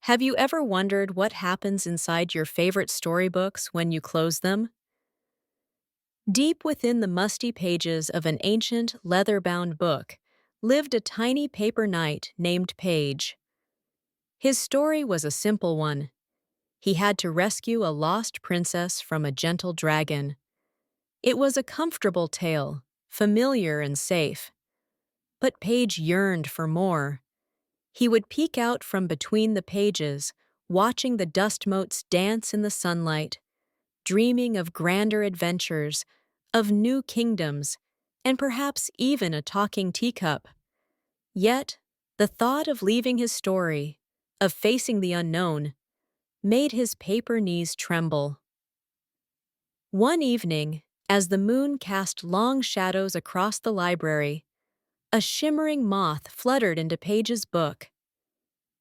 Have you ever wondered what happens inside your favorite storybooks when you close them? Deep within the musty pages of an ancient, leather-bound book lived a tiny paper knight named Page. His story was a simple one. He had to rescue a lost princess from a gentle dragon. It was a comfortable tale, familiar and safe. But Page yearned for more. He would peek out from between the pages, watching the dust motes dance in the sunlight, dreaming of grander adventures, of new kingdoms, and perhaps even a talking teacup. Yet, the thought of leaving his story, of facing the unknown, made his paper knees tremble. One evening, as the moon cast long shadows across the library, a shimmering moth fluttered into Page's book.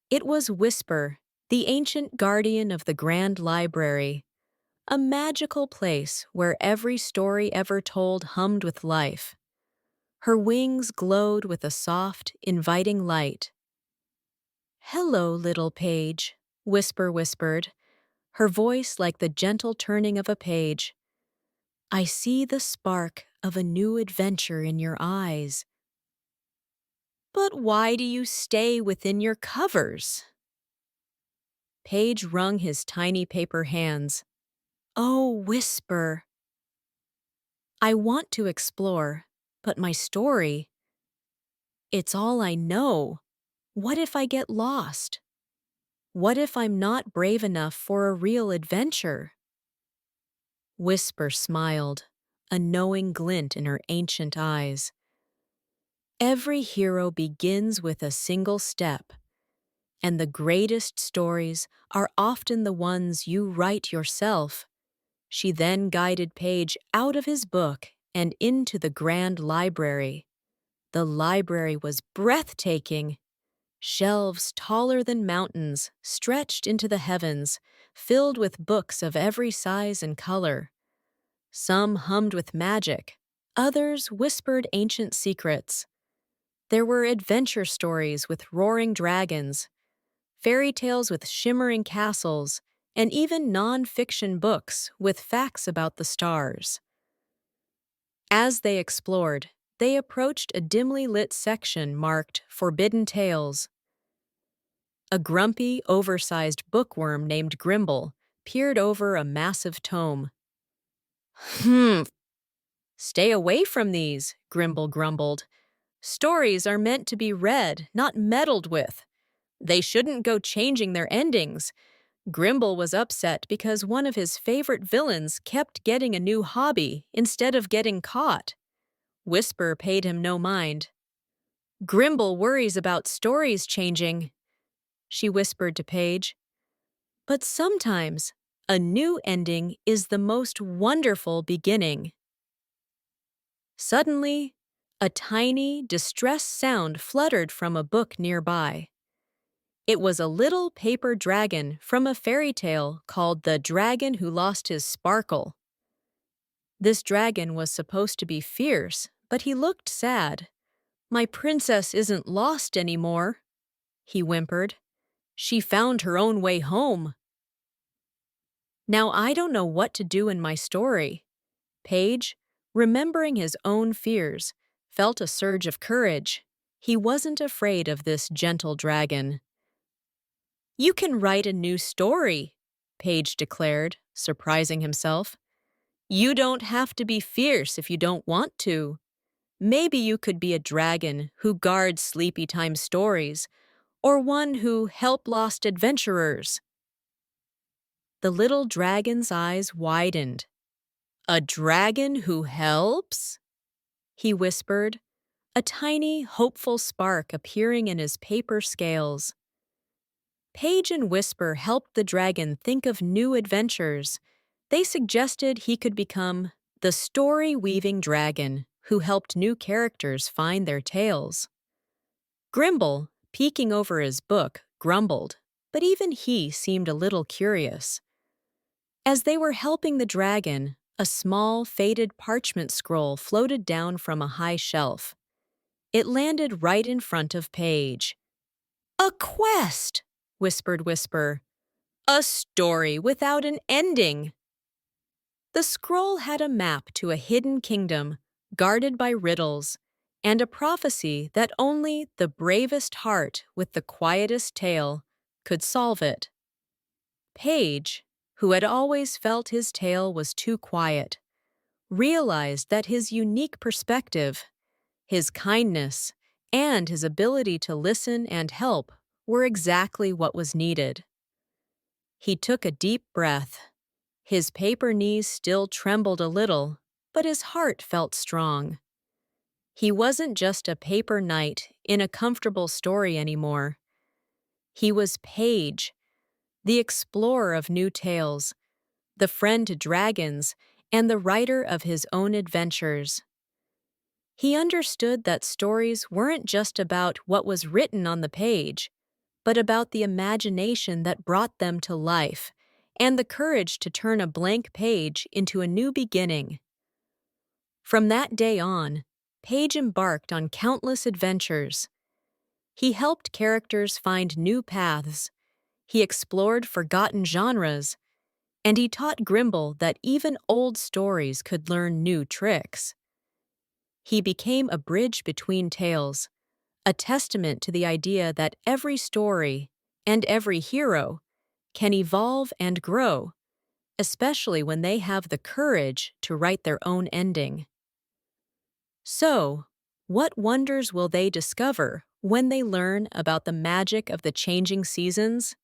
It was Whisper, the ancient guardian of the Grand Library, a magical place where every story ever told hummed with life. Her wings glowed with a soft, inviting light. "Hello, little Page," Whisper whispered, her voice like the gentle turning of a page. "I see the spark of a new adventure in your eyes." "But why do you stay within your covers?" Page wrung his tiny paper hands. "Oh, Whisper, I want to explore, but my story, it's all I know. What if I get lost? What if I'm not brave enough for a real adventure?" Whisper smiled, a knowing glint in her ancient eyes. "Every hero begins with a single step, and the greatest stories are often the ones you write yourself." She then guided Page out of his book and into the grand library. The library was breathtaking. Shelves taller than mountains stretched into the heavens, filled with books of every size and color. Some hummed with magic, others whispered ancient secrets. There were adventure stories with roaring dragons, fairy tales with shimmering castles, and even non-fiction books with facts about the stars. As they explored, they approached a dimly lit section marked Forbidden Tales. A grumpy, oversized bookworm named Grimble peered over a massive tome. "Hmm, stay away from these," Grimble grumbled. "Stories are meant to be read, not meddled with. They shouldn't go changing their endings." Grimble was upset because one of his favorite villains kept getting a new hobby instead of getting caught. Whisper paid him no mind. "Grimble worries about stories changing," she whispered to Page. "But sometimes a new ending is the most wonderful beginning." Suddenly, a tiny, distressed sound fluttered from a book nearby. It was a little paper dragon from a fairy tale called The Dragon Who Lost His Sparkle. This dragon was supposed to be fierce, but he looked sad. "My princess isn't lost anymore," he whimpered. "She found her own way home." Now I don't know what to do in my story. Page, remembering his own fears, felt a surge of courage. He wasn't afraid of this gentle dragon. "You can write a new story," Page declared, surprising himself. "You don't have to be fierce if you don't want to. Maybe you could be a dragon who guards sleepy time stories, or one who help lost adventurers." The little dragon's eyes widened. "A dragon who helps?" he whispered, a tiny, hopeful spark appearing in his paper scales. Page and Whisper helped the dragon think of new adventures. They suggested he could become the story-weaving dragon who helped new characters find their tales. Grimble, peeking over his book, grumbled, but even he seemed a little curious. As they were helping the dragon, a small, faded parchment scroll floated down from a high shelf. It landed right in front of Page. "A quest!" whispered Whisper. A story without an ending. The scroll had a map to a hidden kingdom, guarded by riddles, and a prophecy that only the bravest heart with the quietest tale could solve it. Paige, who had always felt his tale was too quiet, realized that his unique perspective, his kindness, and his ability to listen and help were exactly what was needed. He took a deep breath. His paper knees still trembled a little, but his heart felt strong. He wasn't just a paper knight in a comfortable story anymore. He was Paige, the explorer of new tales, the friend to dragons, and the writer of his own adventures. He understood that stories weren't just about what was written on the page, but about the imagination that brought them to life and the courage to turn a blank page into a new beginning. From that day on, Page embarked on countless adventures. He helped characters find new paths, he explored forgotten genres, and he taught Grimble that even old stories could learn new tricks. He became a bridge between tales, a testament to the idea that every story and every hero can evolve and grow, especially when they have the courage to write their own ending. So, what wonders will they discover when they learn about the magic of the changing seasons?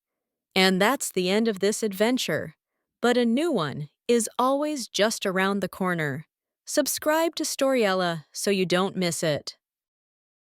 And that's the end of this adventure. But a new one is always just around the corner. Subscribe to Storiella so you don't miss it.